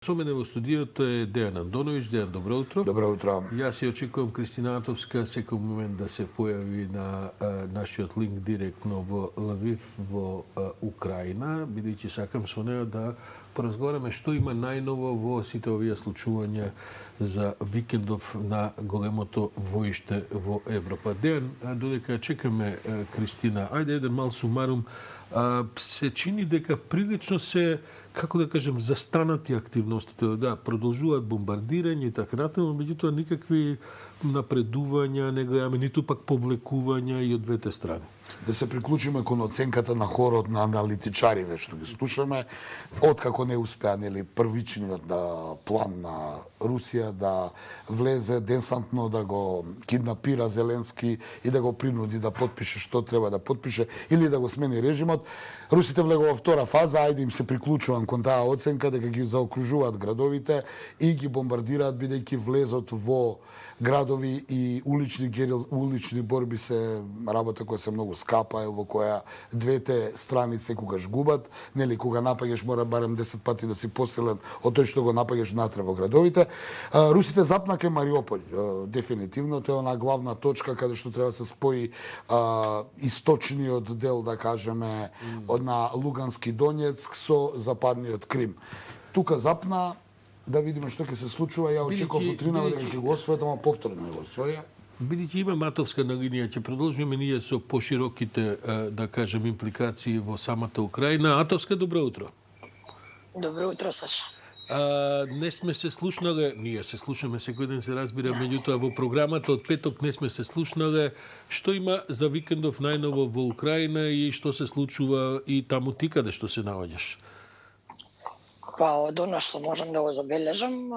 Со мене во студиото е Дејан Андоновиќ. Дејан, добро утро. Добро утро. Јас ја очекувам Кристина Атовска секој момент да се појави на нашиот линк директно во Лвив во Украина, бидејќи сакам со неа да поразговараме што има најново во сите овие случувања за викендов на големото воиште во Европа. Дејан, додека чекаме Кристина, ајде еден мал сумарум, се чини дека прилично се, како да кажем, застанати активностите, да, продолжуваат бомбардирање и така натаму, меѓутоа никакви напредувања не гледаме, ниту пак повлекувања и од двете страни. Да се приклучиме кон оценката на хорот на аналитичариве што ги слушаме, откако не успеа првичниот план на Русија да влезе десантно да го киднапира Зеленски и да го принуди да потпише што треба да потпише или да го смени режимот, русите влегува во втора фаза, ајде им се приклучувам кон таа оценка дека ги заокружуваат градовите и ги бомбардираат бидејќи влезот во градови и улични борби се работа која се многу скапа, во која двете страни секогаш губат, нели кога напаѓаш мора барем 10 пати да си посилен од тој што го напаѓаш натре во градовите. Русите запна кај Мариуполь, дефинитивно тоа е она главна точка каде што треба да се спои источниот дел, да кажеме, од на Лугански Донецк со западниот Крим. Тука запна. Да видиме што ќе се случува. Ја очекував утринава дека ќе го освојат, ама повторно го освоја. Бидејќи има Матовска на линија, ќе продолжиме ние со пошироките, да кажем, импликации во самата Украина. Атовска, добро утро. Добро утро, Саша. Не сме се слушнале, ние се слушаме секој ден, се разбира, меѓутоа во програмата од петок не сме се слушнале. Што има за викендов најново во Украина и што се случува и таму ти каде што се наоѓаш? Па, од она што можам да го забележам,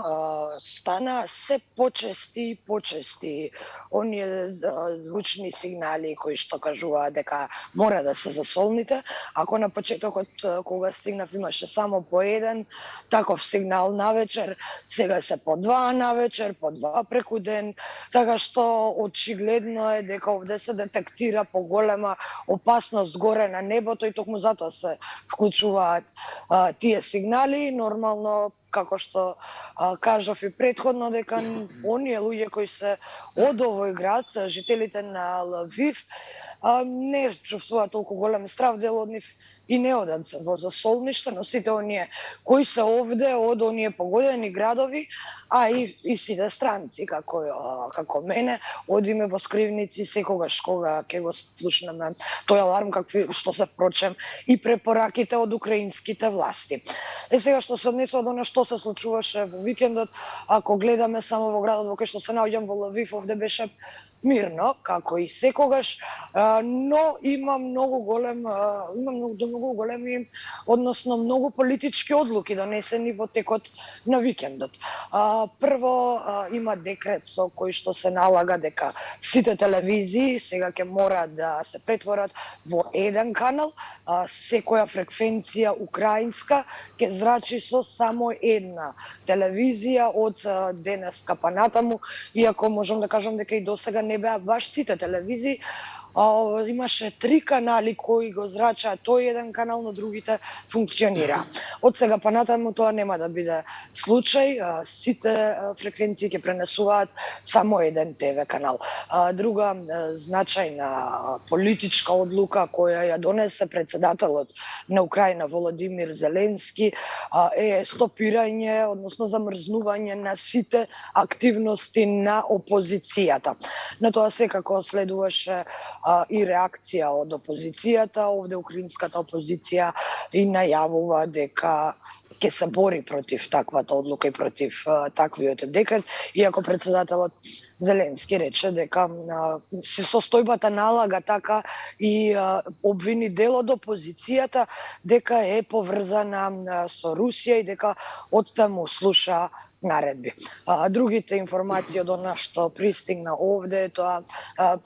стана се почести и почести оние звучни сигнали кои што кажуваат дека мора да се засолните. Ако на почетокот, кога стигнав, имаше само по еден таков сигнал навечер, сега се по два навечер, по два преку ден, така што очигледно е дека овде се детектира поголема опасност горе на небото и токму затоа се вклучуваат тие сигнали. Нормално, како што кажав и претходно, дека оние луѓе кои се од овој град, жителите на Лвив, не чувствуваат толку голем страв, дел од нив и не одат во засолниште, но сите оние кои се овде од оние погодени градови, а и сите странци како мене, одиме во скривници секогаш кога ќе го слушнеме тој аларм, какви што се впрочем и препораките од украинските власти. Сега што се однесува до она што се случуваше во викендот, ако гледаме само во градот во кој што се наоѓам во Лвив, овде беше мирно, како и секогаш, но има многу големи, односно многу политички одлуки донесени во текот на викендот. Прво, има декрет со кој што се налага дека сите телевизии сега ќе мора да се претворат во еден канал, секоја фреквенција украинска ќе зрачи со само една телевизија од денеска па натаму, иако можам да кажам дека и досега не беа баш сите телевизии, имаше 3 канали кои го зрачаат тој еден канал, но другите функционира. Од сега па натаму тоа нема да биде случај, сите фреквенции ќе пренесуваат само еден ТВ канал. Друга значајна политичка одлука која ја донесе председателот на Украина Володимир Зеленски е стопирање, односно замрзнување на сите активности на опозицијата. На тоа секако следуваше и реакција од опозицијата. Овде украинската опозиција и најавува дека ќе се бори против таквата одлука и против таквиот декрет, иако председателот Зеленски рече дека се состојбата налага така и обвини дел од опозицијата дека е поврзана со Русија и дека од таму слуша наредби. Другите информации од она што пристигна овде, тоа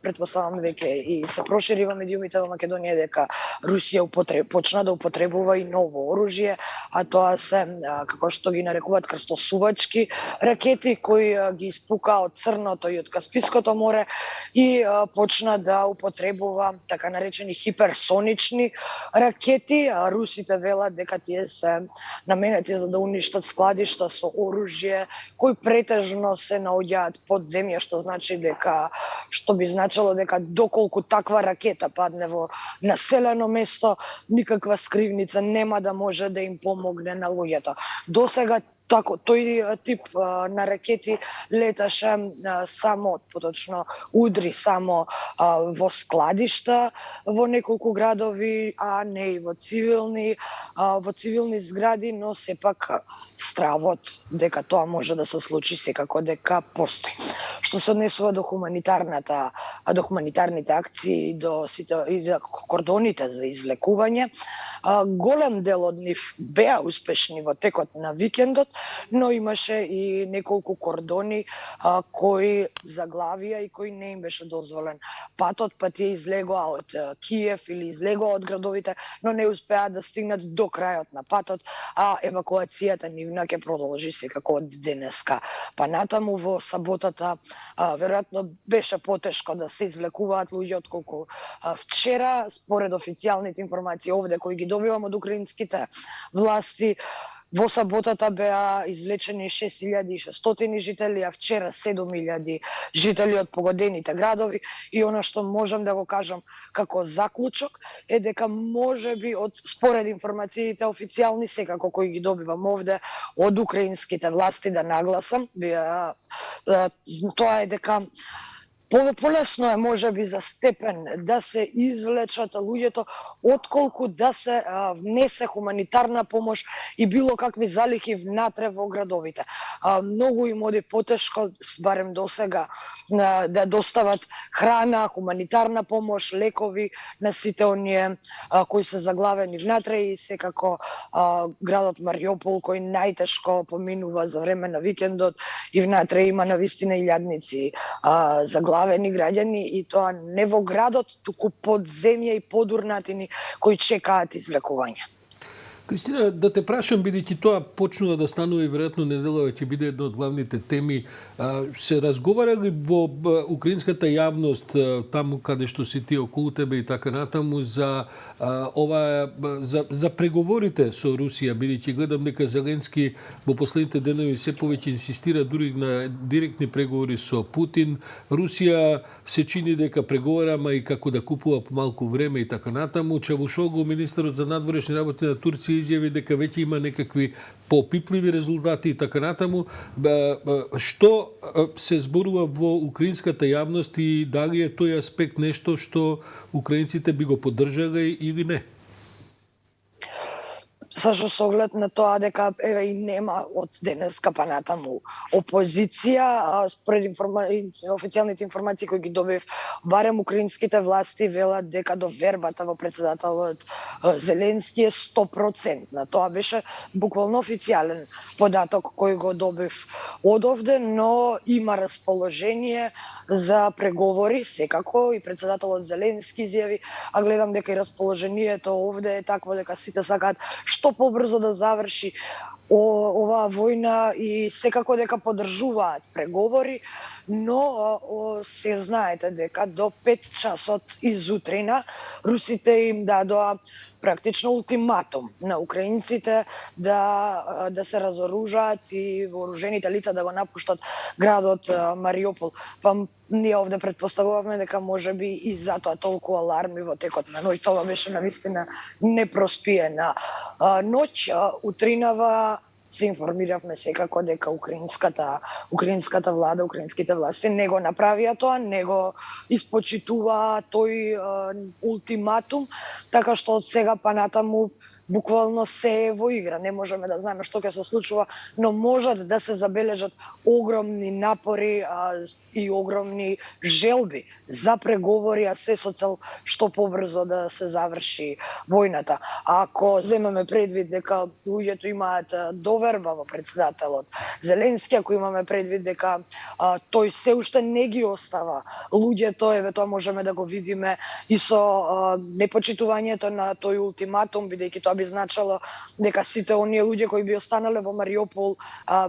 претпоставам веќе и се прошири во медиумите во Македонија дека Русија почна да употребува и ново оружје, а тоа се како што ги нарекуваат крстосувачки ракети кои ги испука од Црното и од Каспиското море и почна да употребува така наречени хиперсонични ракети. Русите велат дека тие се наменети за да уништат складишта со оружје кои претежно се наоѓаат под земја, што би значило дека доколку таква ракета падне во населено место, никаква скривница нема да може да им помогне на луѓето. Досега тој тип на ракети леташе само, поточно удри само во складишта во неколку градови, а не и во цивилни згради, но сепак стравот дека тоа може да се случи секако дека постои. Што се однесува до хуманитарните акции и до кордоните за излекување, голем дел од нив беа успешни во текот на викендот, но имаше и неколку кордони кои заглавија и кои не им беше дозволен патот, па тие излегоа од Киев или излегоа од градовите, но не успеа да стигнат до крајот на патот, а евакуацијата нивна ќе продолжи секако од денеска. Па натаму во саботата веројатно беше потешко да се извлекуваат луѓе отколку вчера, според официјалните информации овде кои ги добивам од украинските власти. Во саботата беа извлечени 6600 жители, а вчера 7000 жители од погодените градови. И она што можам да го кажам како заклучок е дека можеби според информациите официјални секако кои ги добивам овде од украинските власти, да нагласам, тоа е дека полесно е можеби за степен да се извлечат луѓето отколку да се внесе хуманитарна помош и било какви залихи внатре во градовите. Многу им оди потешко, барем досега, да достават храна, хуманитарна помош, лекови на сите оние кои се заглавени внатре и секако градот Мариупол кој најтешко поминува за време на викендот и внатре има навистина илјадници заглавени граѓани и тоа не во градот, туку под земја и подурнатини кои чекаат извлекување. Кристина, да те прашам, бидејќи тоа почнува да станува и веројатно неделава ќе биде една од главните теми, се разговара ли во украинската јавност, таму каде што си ти околу тебе и така натаму, за преговорите со Русија, бидејќи гледам дека Зеленски во последните денови се повеќе инсистира дури на директни преговори со Путин. Русија се чини дека преговара, ама и како да купува помалку време и така натаму. Чавушоглу, министерот за надворешни работи на Турција, изјави дека веќе има некакви попипливи резултати и така натаму. Што се зборува во украинската јавност и дали е тој аспект нешто што украинците би го поддржале или не? Сашо, со оглед на тоа дека и нема од денеска па натаму опозиција, според официјалните информации кои ги добив, барем украинските власти велат дека довербата во претседателот Зеленски е 100%. Тоа беше буквално официјален податок кој го добив одовде, но има расположение за преговори, секако и претседателот Зеленски изјави, а гледам дека и расположението овде е такво дека сите сакаат што побрзо да заврши оваа војна и секако дека поддржуваат преговори, но се знаете дека до 5 часот изутрина русите им дадоа практично ултиматум на украинците да се разоружат и вооружените лица да го напуштат градот Мариупол. Па ние овде претпоставуваме дека можеби и затоа толку аларми во текот на ноќ. Тоа беше навистина непроспиена ноќ. Утринава се информиравме секако дека украинската влада, украинските власти не го направија тоа, не го испочитуваа тој ултиматум, така што од сега па натаму буквално се е во игра. Не можеме да знаеме што ќе се случува, но можат да се забележат огромни напори и огромни желби за преговори, а се со цел што побрзо да се заврши војната. Ако земеме предвид дека луѓето имаат доверба во председателот Зеленски, ако имаме предвид дека тој се уште не ги остава луѓето, еве тоа можеме да го видиме и со непочитувањето на тој ултиматум, бидејќи тоа би значило дека сите оние луѓе кои би останале во Мариупол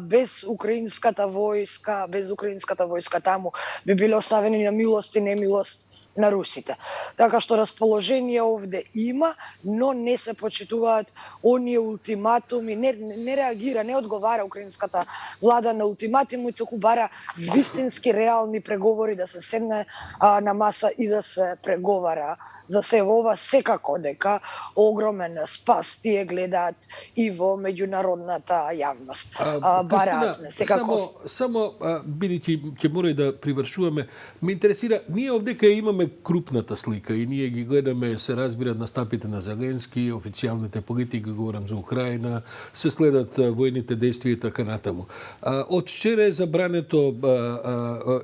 без украинската војска таму би биле оставени на милост и немилост на русите. Така што расположение овде има, но не се почитуваат оние ултиматуми, не реагира, не одговара украинската влада на ултиматуми, туку бара вистински реални преговори, да се седне на маса и да се преговара за се ова. Секако дека огромен спас тие гледаат и во меѓународната јавност. Бараат секако. Само бидејќи ќе мора и да привршуваме, ме интересира, ние овдека имаме крупната слика и ние ги гледаме, се разбира настапите на Зеленски, официјалните политики, говорам за Украина, се следат војните действија и така натаму. Од вчера е забрането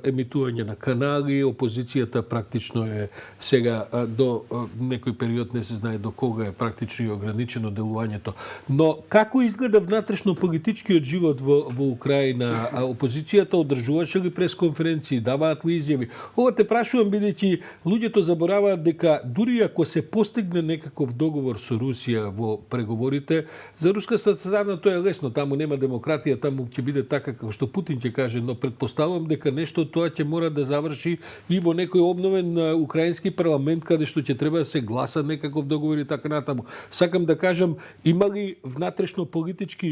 емитување на канали, опозицијата практично е сега до некој период не се знае до кога е практично и ограничено делувањето. Но како изгледа внатрешно политичкиот живот во Украина? Опозицијата одржуваше ли пресконференции, даваат ли изјави? Ова те прашувам бидејќи луѓето забораваат дека дури ако се постигне некаков договор со Русија во преговорите, за руската страна тоа е лесно, таму нема демократија, таму ќе биде така како што Путин ќе каже, но претпоставувам дека нешто тоа ќе мора да заврши и во некој обновен украински парламент каде што ќе треба да се гласа некаков договор и така натаму. Сакам да кажам, има ли внатрешно политички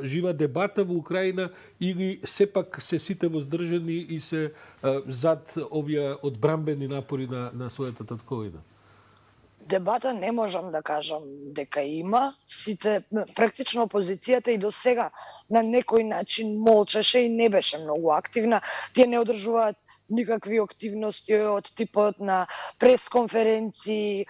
жива дебата во Украина или сепак се сите воздржани и се зад овие одбрамбени напори на својата татковина? Дебата не можам да кажам дека има. Сите, практично опозицијата и до сега на некој начин молчеше и не беше многу активна. Тие не одржуваат никакви активности од типот на пресконференции,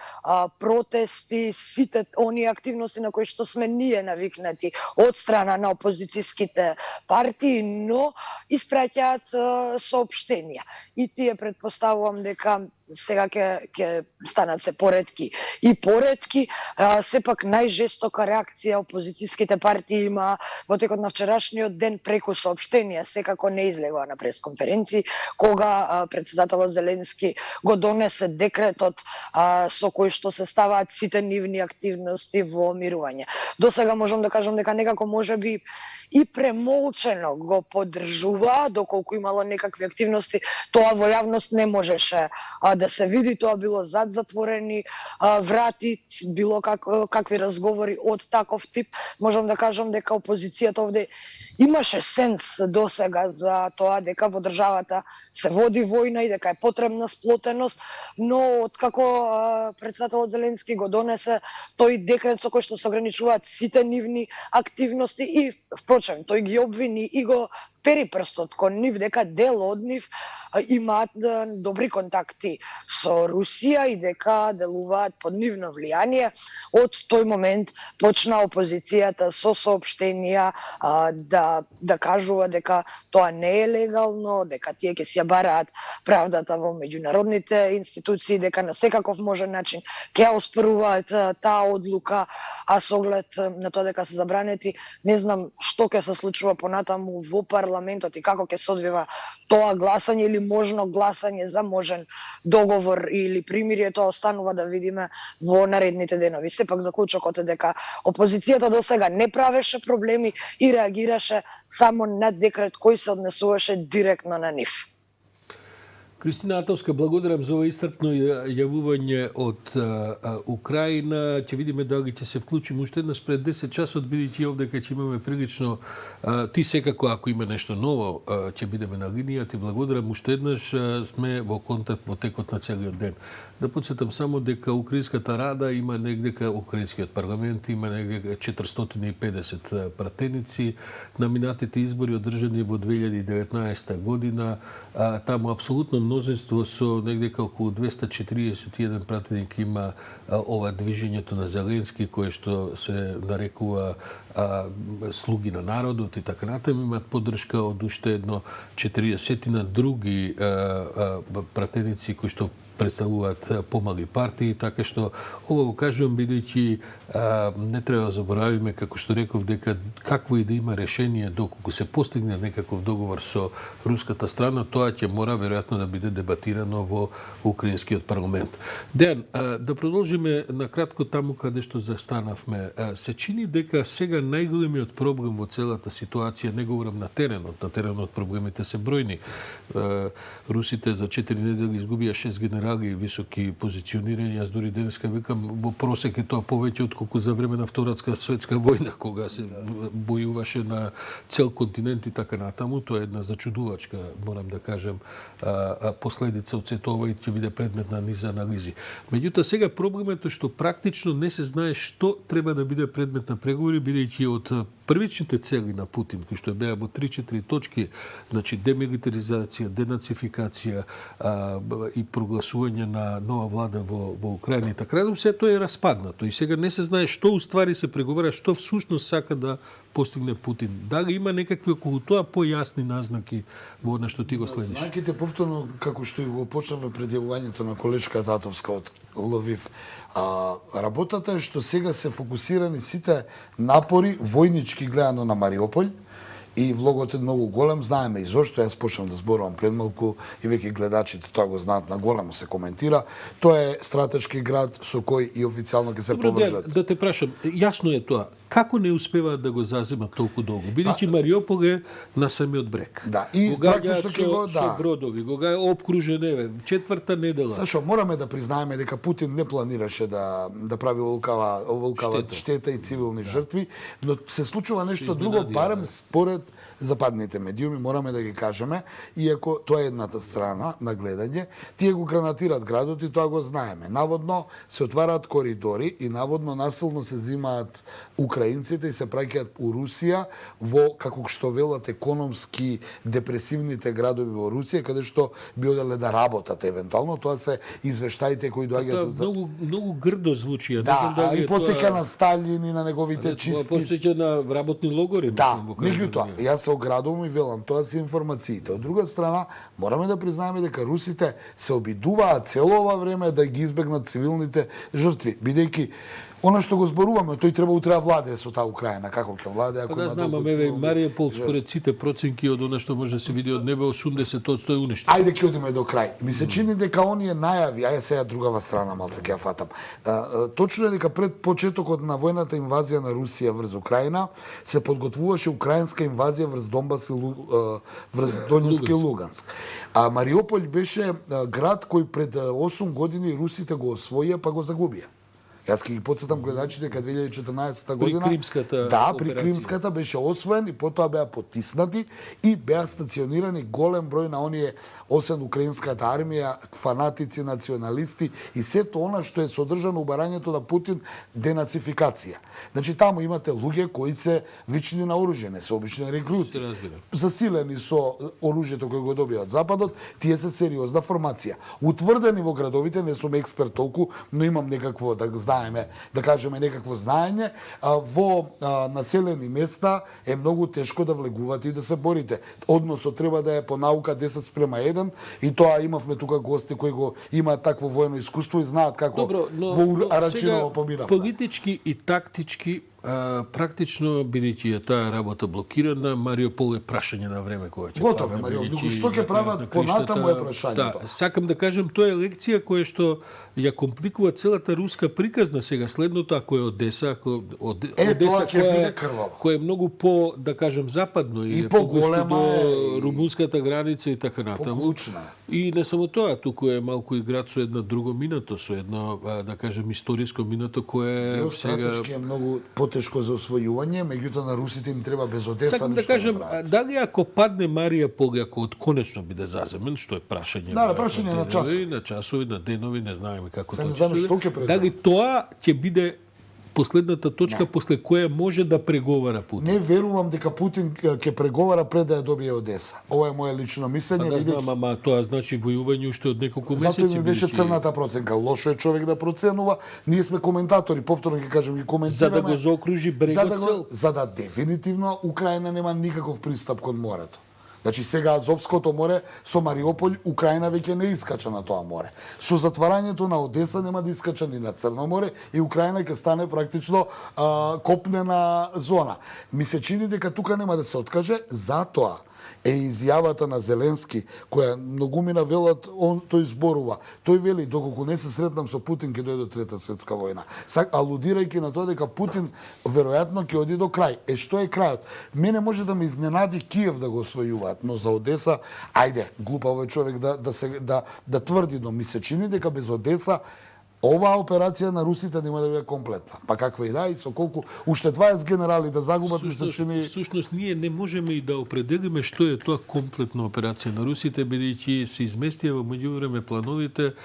протести, сите оние активности на кои што сме ние навикнати од страна на опозицијските партии, но испраќаат соопштенија. И тие претпоставувам дека сега ќе станат се поретки и поретки. Сепак најжестока реакција опозицијските партии има во текот на вчерашниот ден преку соопштенија, секако не излегува на пресконференции, кога председателот Зеленски го донесе декретот со кој што се ставаат сите нивни активности во мирување. До сега можам да кажам дека некако можеби и премолчено го поддржува, доколку имало некакви активности, тоа во јавност не можеше да се види, тоа било зад затворени врати, било какви разговори од таков тип. Можам да кажам дека опозицијата овде имаше сенс до сега за тоа дека во државата се води војна и дека е потребна сплотеност, но откако председателот Зеленски го донесе тој декрет со кој што се ограничуваат сите нивни активности и впрочем тој ги обвини и го пери прстот кон нив дека дел од нив имаат добри контакти со Русија и дека делуваат под нивно влијание. Од тој момент почна опозицијата со соопштенија да кажува дека тоа не е легално, дека тие ќе си ја бараат правдата во меѓународните институции, дека на секаков можен начин ќе оспоруваат таа одлука, а со оглед на тоа дека се забранети, не знам што ќе се случува понатаму во парламентот и како ќе се одвива тоа гласање или можно гласање за можен договор или примирие, тоа останува да видиме во наредните денови. Сепак заклучокот е дека опозицијата до сега не правеше проблеми и реагираше само на декрет кој се однесуваше директно на нив. Кристина Атовска, благодарам за ова исцрпно јавување од Украина. Ќе видиме дали ќе се вклучиме уште еднаш пред 10 часот, бидејќи овдека ќе имаме прилично ти секако ако има нешто ново ќе бидеме на линија. Ти благодарам уште еднаш, сме во контакт во текот на целиот ден. Да подсетам само дека Украинската рада има негде, Украинскиот парламент има негде 450 пратеници. На минатите избори одржани во 2019 година, таму апсолутно мнозинство со негде околу 241 пратеник има ова движењето на Зеленски, кое што се нарекува слуги на народот и така натаму, имаат поддршка од уште едно 40 на други пратеници кои што представуваат помали партии, така што ова го кажувам бидејќи не треба да заборавиме, како што реков, дека какво и да има решение доколку се постигне некаков договор со руската страна, тоа ќе мора веројатно да биде дебатирано во украинскиот парламент. Дејан, да продолжиме на кратко таму каде што застанавме. Се чини дека сега најголемиот проблем во целата ситуација, не говорам на теренот проблемите се бројни. Русите за 4 недели изгубија 6 генерали високи позиционирања, јас дури денеска викам во просек е тоа повеќе отколку за време на Втората светска војна, кога се бојуваше на цел континент и така натаму. Тоа е една зачудувачка, морам да кажем, последица од сето ова и ќе биде предмет на низ анализи. Меѓутоа сега проблемот е што практично не се знае што треба да биде предмет на преговори, бидејќи од првичните цели на Путин, кои што беа во 3-4 точки, значи демилитаризација, денацификација и прогласување на нова влада во Украина и така натаму, се тоа е распаднато и сега не се знае што уствари се преговара, што всушност сака да постигне Путин. Дали има некакви околу тоа појасни назнаки во она што ти го следиш? Знаките повторно, како што и го почнавме предјавувањето на колешката Атовска од Лвив. Работата е што сега се фокусирани сите напори војнички гледано на Мариуполј, и влогот е многу голем, знаеме и зошто, јас почнав да зборувам пред малку и веќе гледачите тоа го знаат, на големо се коментира. Тоа е стратешки град со кој и официјално ќе се поврзат. Да те прашам, јасно е тоа. Како не успеваат да го заземат толку долго? Бидејќи Мариуполј е на самиот брег. Да, и го практично гаѓаат го со бродови, го гаѓа обкружен еве, четврта недела. Зашо мораме да признаеме дека Путин не планираше да прави оволкава штета и цивилни жртви, но се случува нешто друго, барем според западните медиуми, мораме да ги кажеме, иако тоа е едната страна на гледање, тие го гранатираат градот и тоа го знаеме. Наводно се отвараат коридори и наводно насилно се зимаат украинците и се праќаат у Русија во, како што велат, економски депресивните градови во Русија, каде што би оделе да работат евентуално. Тоа се извештаите кои доаѓаат од многу грдо звучи. Да, и потсеќа на Сталин и на неговите чистки. Потсеќа на работни логори. Да, меѓутоа, јас се оградувам и велам, тоа се информациите. Од друга страна, мораме да признаеме дека русите се обидуваат цело ова време да ги избегнат цивилните жртви, бидејќи она што го зборуваме, тој треба утре владее со таа Украина, како ќе владее ако да знам, еве Мариуполј според сите проценки од она што може да се види од небе 80% е уништено. Ајде ќе одиме до крај. Ми се чини дека оние најави, ајде сега другава страна малце ќе ја фатам. Точно е дека пред почетокот на војната инвазија на Русија врз Украина се подготвуваше украинска инвазија врз Донбас и врз Донецк и Луганск. А Мариуполј беше град кој пред 8 години русите го освоија па го загубија. Јас ќе ги потсетам гледачите дека 2014 година при Кримската при Кримската беше освоен и потоа беа потиснати и беа стационирани голем број на оние, освен украинската армија, фанатици, националисти и сето она што е содржано у барањето на Путин, денацификација. Значи таму имате луѓе кои се вични на оружје, не се обични рекрути. Засилени со оружјето кој го добија од Западот, тие се сериозна формација. Утврдени во градовите, не сум експерт толку, но имам некакво да кажеме некакво знаење, во населени места е многу тешко да влегувате и да се борите. Односот треба да е по наука 10:1 и тоа имавме тука гости кои го имаат такво воено искуство и знаат како во Арачиново поминавме. Политички и тактички практично, бидејќи е таа работа блокирана, Мариуполј е прашање на време кога ќе готов е Мариуполј. Што ќе прават понатаму е прашањето. Да, сакам да кажем, тоа е лекција која што ја компликува целата руска приказна сега. Следното, ако е Одеса, Одеса која е многу по, да кажем, западно и по-голема до румунската граница и така натаму. Поклучна. И не само тоа, туку е малку и град со едно друго минато, со едно, да кажем, историско минато кое е сега е многу потешко за освојување, меѓутоа на русите им треба без Одеса. Сакам да кажем, дали ако падне Мариуполј, ако конечно биде заземен, што е прашање на часови, на денови, не знаеме како тоа ќе се дали тоа ќе биде последната точка после која може да преговара Путин. Не верувам дека Путин ќе преговара пред да ја добие Одеса. Ова е мое лично мислење. Да знам, ама тоа значи војување уште од неколку месеци. Затоа ми беше црната проценка. Лошо е човек да проценува. Ние сме коментатори, повторно ќе кажем, ги коментираме. За да го заокружи брегот цел. За да дефинитивно Украина нема никаков пристап кон морето. Значи сега Азовското море со Мариуполь, Украина веќе не искача на тоа море. Со затварањето на Одеса нема да искача ни на Црно море и Украина ќе стане практично копнена зона. Ми се чини дека тука нема да се откаже, затоа е изјавата на Зеленски, која многумина велат, тој зборува. Тој вели, доколку не се сретнам со Путин, ќе дојде Трета светска војна. Алудирајќи на тоа дека Путин веројатно ќе оди до крај. Што е крајот? Мене може да ме изненади Киев да го освојуваат, но за Одеса, ајде, глупаво е човек да тврди, но ми се чини дека без Одеса оваа операција на русите нема да биде комплетна. Па каква и да, и со колку уште 20 генерали да загубат, ми се чини... Всушност, ние не можеме и да определиме што е тоа комплетна операција на русите, бидејќи се изместија во меѓувреме плановите,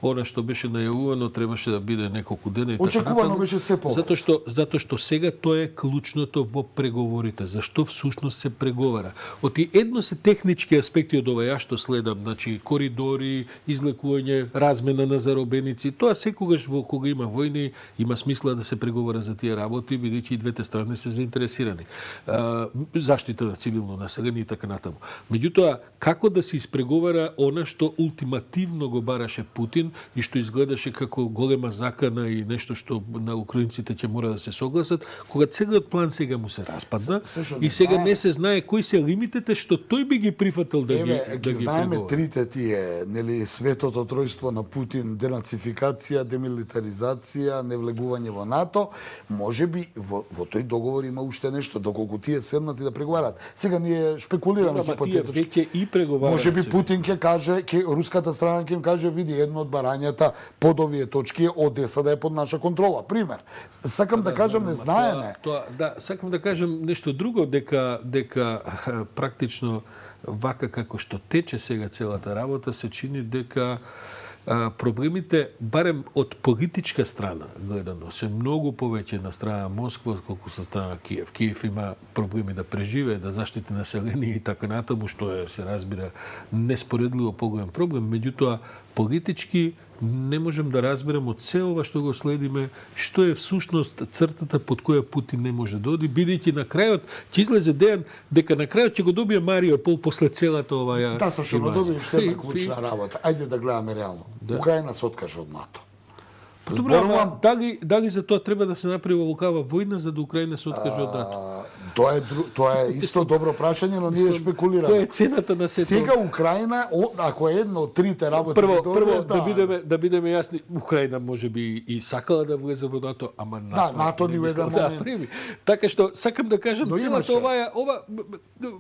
она што беше најавувано требаше да биде неколку дена и така Очекувано натаму. беше се повеќе. Затоа што сега тоа е клучното во преговорите. Зашто всушност се преговара? Оти едно се технички аспекти од ова, ја што следам, значи коридори, излекување, размена на заробеници, тоа секогаш во кога има војни, има смисла да се преговара за тие работи, бидејќи и двете страни се заинтересирани. Заштита на цивилно население и така натаму. Меѓутоа, како да се испреговара она што ултимативно го бараше Путин и што изгледаше како голема закана и нешто што на украинците ќе мора да се согласат, кога целиот план сега му се распадна и сега не се знае кои се лимитите што тој би ги прифатил да ги знаеме преговара. трите тие, нели, светото тројство на Путин, денацификација, демилитаризација, невлегување во НАТО, можеби во тој договор има уште нешто, доколку тие седнат и да преговараат. Сега ние шпекулираме хипотетички. Веќе и преговараат. Можеби Путин ќе каже, руската страна ќе им каже, види, едно од барањата под овие точки е Одеса да е под наша контрола. Пример. Сакам да кажам, не знаеме. Сакам да кажам нешто друго, дека практично вака како што тече сега целата работа, се чини дека проблемите, барем од политичка страна гледано, се многу повеќе на страна Москва отколку со страна Киев. Киев има проблеми да преживее, да заштити население и така натаму, што е, се разбира, неспоредливо поголем проблем. Меѓутоа, политички не можем да разберем од се ова што го следиме, што е всушност цртата под која Путин не може да оди, бидејќи на крајот ќе излезе ден дека на крајот ќе го добие Мариуполь после целата оваа. Да, Сашо, го добие уште една клучна работа. Ајде да гледаме реално. Украина се откаже од НАТО. Зборувам, дали за тоа треба да се направи лукава војна за да Украина се откаже од НАТО? Тоа е исто добро прашање, но ние шпекулираме. Која е цената на сето? Сега Украина, ако е едно од трите работи... Прво да бидеме јасни, Украина можеби и сакала да влезе во НАТО, ама НАТО... Да, НАТО ни во еден момент. Така што, сакам да кажам, целата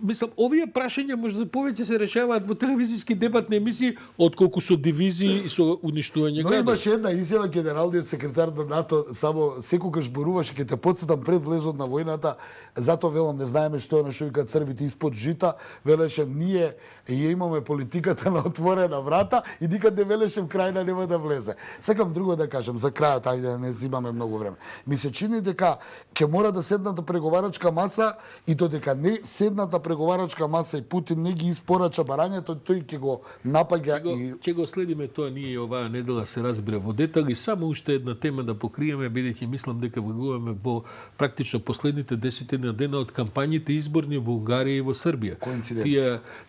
мислам, овие прашања може да повеќе се решаваат во телевизиски дебатни емисии, отколку со дивизии и со уништување градови. Но имаше една изјава генералниот секретар на НАТО, само секогаш зборуваше, ќе те потсетам пред влезот на војната, затоа велам, не знаеме што е на што викаат србите испод жита, велеше ние ја имаме политиката на отворена врата и никад не велеше Украина нема да влезе. Сакам друго да кажам за крајот, ајде да не зимаме многу време. Ми се чини дека ќе мора да седната преговарачка маса и додека не седната преговарачка маса и Путин не ги испорача барањето, тој ќе го напаѓа и ќе го следиме тоа ние оваа недела се разбира во детали. Само уште една тема да покриеме, бидејќи мислам дека влегуваме во практично последните 10 дена од кампањите изборни во Унгарија и во Србија.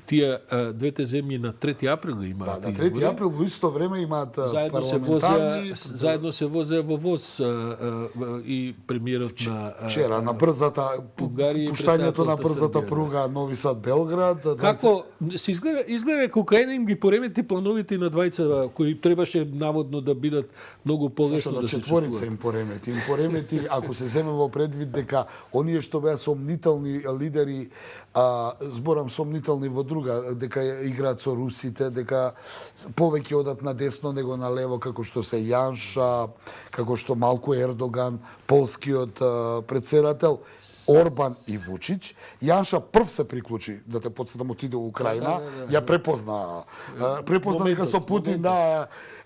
Тие двете земји на 3 април имаат. Да, на 3 април во исто време имаат парламентарни... Заедно се возеа во воз и премиерот на вчера на брзата пуштањето на брзата пруга Нови Сад Белград. Како се изгледа дека Украина им ги поремети плановите на двајца кои требаше наводно да бидат многу полесно да се четворица им поремети, ако се земе во предвид дека оние што беа сомнителни лидери, зборам сомнителни во друга, дека играат со русите, дека повеќе одат на десно него на лево, како што се Јанша, како што малку Ердоган, полскиот председател, Орбан и Вучич. Јанша прв се приклучи, да те подсетам, отиде во Украина, ја препозна дека со Путин,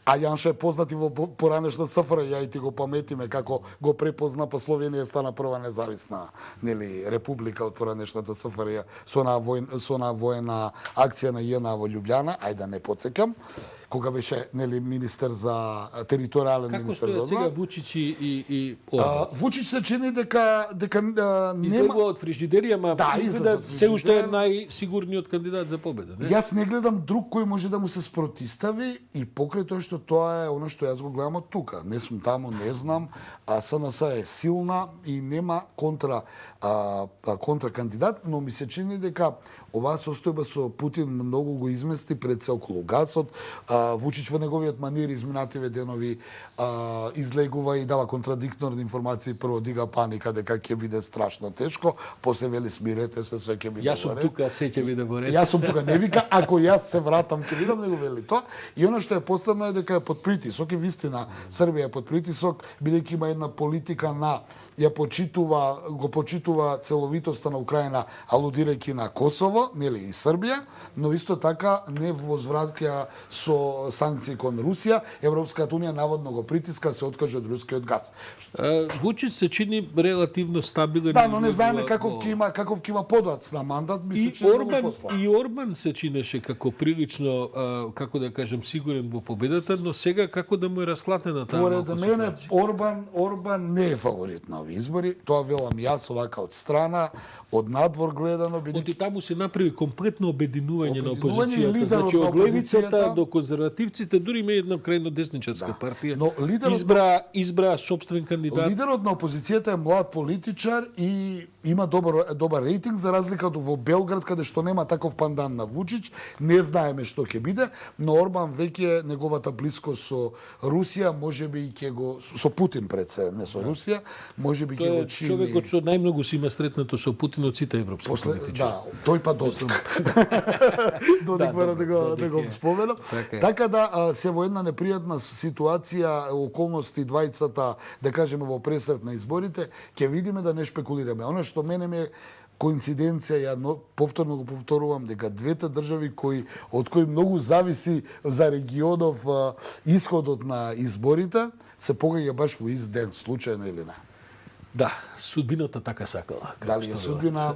А Јанша е познат и во поранешна СФР, ја и ти го паметиме како го препозна, па Словенија стана прва независна, нели, република од поранешната СФР со онаа воена акција на ЈНА во Љубљана, ајде да не потсекам, кога беше, нели, министер за територијален Како министер за стојат сега одбрана. Вучич и Орбан? Вучич се чини дека нема. Излегува од фрижидерија, ма Да, изгледа излеза од се уште е фрижидер. најсигурниот кандидат за победа, не? Јас не гледам друг кој може да му се спротистави и покрај тоа што тоа е оно што јас го гледам од тука. Не сум таму, не знам, а СНС е силна и нема контра кандидат, но ми се чини дека оваа состојба со Путин многу го измести пред се околу гасот. Вучич во неговиот манир изминативе денови излегува и дава контрадикторни информации, прво дига паника дека ќе биде страшно тешко, после вели смирете се, све ќе биде Јас сум во ред. тука, се ќе биде во ред. Јас сум тука, не вика, ако јас се вратам, ќе видам, него вели тоа. И она што е поставено е дека е под притисок, и вистина, Србија е под притисок, бидејќи има една политика на го почитува целовитоста на Украина, алудирајќи на Косово, нели и Србија, но исто така не возвраќа со санкции кон Русија. Европската унија наводно го притиска се откаже од рускиот газ. Вучич се чини релативно стабилен. Да, но не знаеме во- каков ќе има подоц на мандат, ми се И чини Орбан, многу посла. и Орбан се чинеше како прилично, како да кажем, сигурен во победата, но сега како да му е расклатена таа Поред малку мене ситуација? Орбан не е фаворит на овие избори, тоа велам јас овака од страна, од надвор гледано, Оти таму се направи комплетно обединување на Обединување и опозицијата, лидерот значи на од левицата опозицијата. до конзервативците, дури има една крајно десничарска партија. Но лидерот избра собствен кандидат. Лидерот на опозицијата е млад политичар и има добар рейтинг, за разлика од во Белград, каде што нема таков пандан на Вучич. Не знаеме што ќе биде, но Орбан веќе неговата близкост со Русија, можеби и ќе го со Путин пред се, не со Русија, можеби ќе Тој го е чини. човекот што најмногу се има сретнато со Путин од сите европски После, политичари. да, тој па Додик. Додик мора да Додик го е. споменам. Така е. Така да се во една непријатна ситуација, околности двајцата, да кажеме во пресрет на изборите, ќе видиме да не шпекулираме. Оно што мене ме коинциденција, ја повторно го повторувам, дека двете држави од кои многу зависи за регионов исходот на изборите, се погаѓа баш во ист ден, случајно или не. Да, судбината така сакала. како Дали е што судбина,